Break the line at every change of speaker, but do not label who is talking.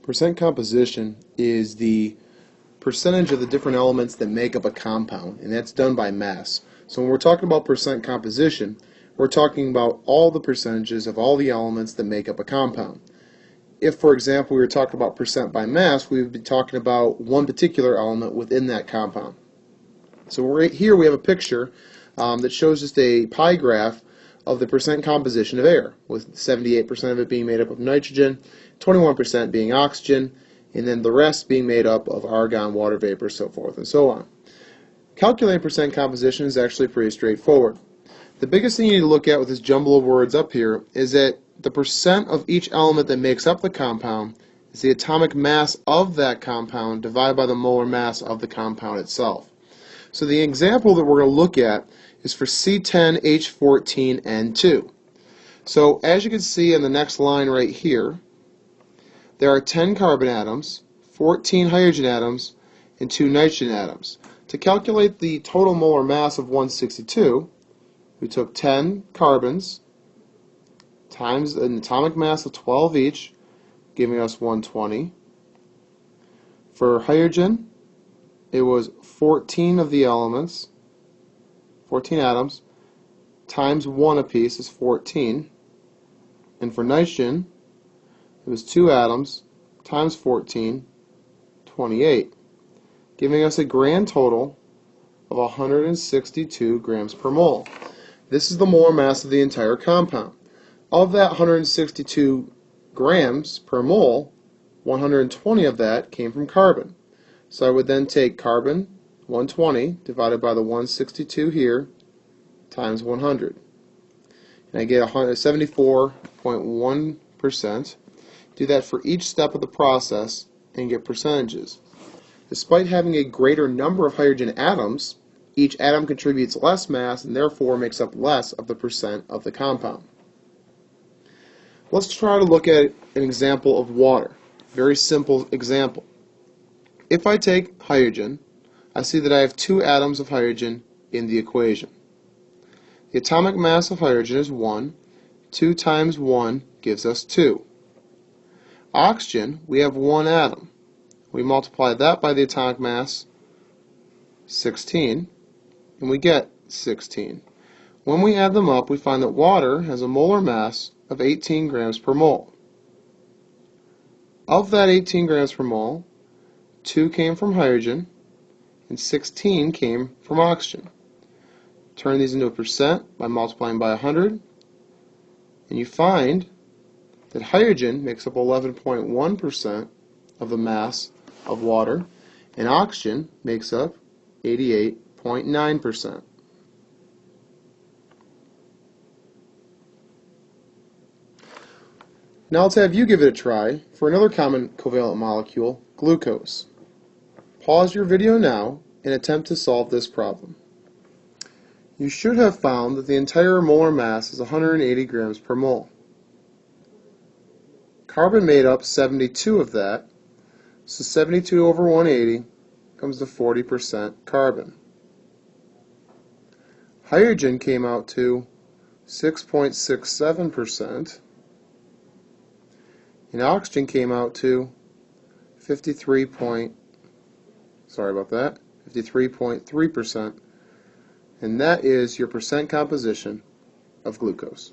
Percent composition is the percentage of the different elements that make up a compound, and that's done by mass. So when we're talking about percent composition, we're talking about all the percentages of all the elements that make up a compound. If, for example, we were talking about percent by mass, we would be talking about one particular element within that compound. So right here we have a picture that shows just a pie graph of the percent composition of air, with 78% of it being made up of nitrogen, 21% being oxygen, and then the rest being made up of argon, water vapor, so forth and so on. Calculating percent composition is actually pretty straightforward. The biggest thing you need to look at with this jumble of words up here is that the percent of each element that makes up the compound is the atomic mass of that compound divided by the molar mass of the compound itself. So the example that we're going to look at is for C10H14N2. So as you can see in the next line right here, there are 10 carbon atoms, 14 hydrogen atoms, and 2 nitrogen atoms. To calculate the total molar mass of 162, we took 10 carbons times an atomic mass of 12 each, giving us 120. For hydrogen, it was 14 of the elements, 14 atoms, times 1 apiece is 14. And for nitrogen, it was 2 atoms, times 14, 28, giving us a grand total of 162 grams per mole. This is the molar mass of the entire compound. Of that 162 grams per mole, 120 of that came from carbon. So I would then take carbon, 120, divided by the 162 here, times 100. And I get 74.1%. Do that for each step of the process and get percentages. Despite having a greater number of hydrogen atoms, each atom contributes less mass and therefore makes up less of the percent of the compound. Let's try to look at an example of water. Very simple example. If I take hydrogen, I see that I have 2 atoms of hydrogen in the equation. The atomic mass of hydrogen is 1. 2 times 1 gives us 2. Oxygen, we have 1 atom. We multiply that by the atomic mass, 16, and we get 16. When we add them up, we find that water has a molar mass of 18 grams per mole. Of that 18 grams per mole, 2 came from hydrogen, and 16 came from oxygen. Turn these into a percent by multiplying by 100, and you find that hydrogen makes up 11.1% of the mass of water, and oxygen makes up 88.9%. Now let's have you give it a try for another common covalent molecule, glucose. Pause your video now and attempt to solve this problem. You should have found that the entire molar mass is 180 grams per mole. Carbon made up 72 of that, so 72 over 180 comes to 40% carbon. Hydrogen came out to 6.67%, and oxygen came out to 53.3%, and that is your percent composition of glucose.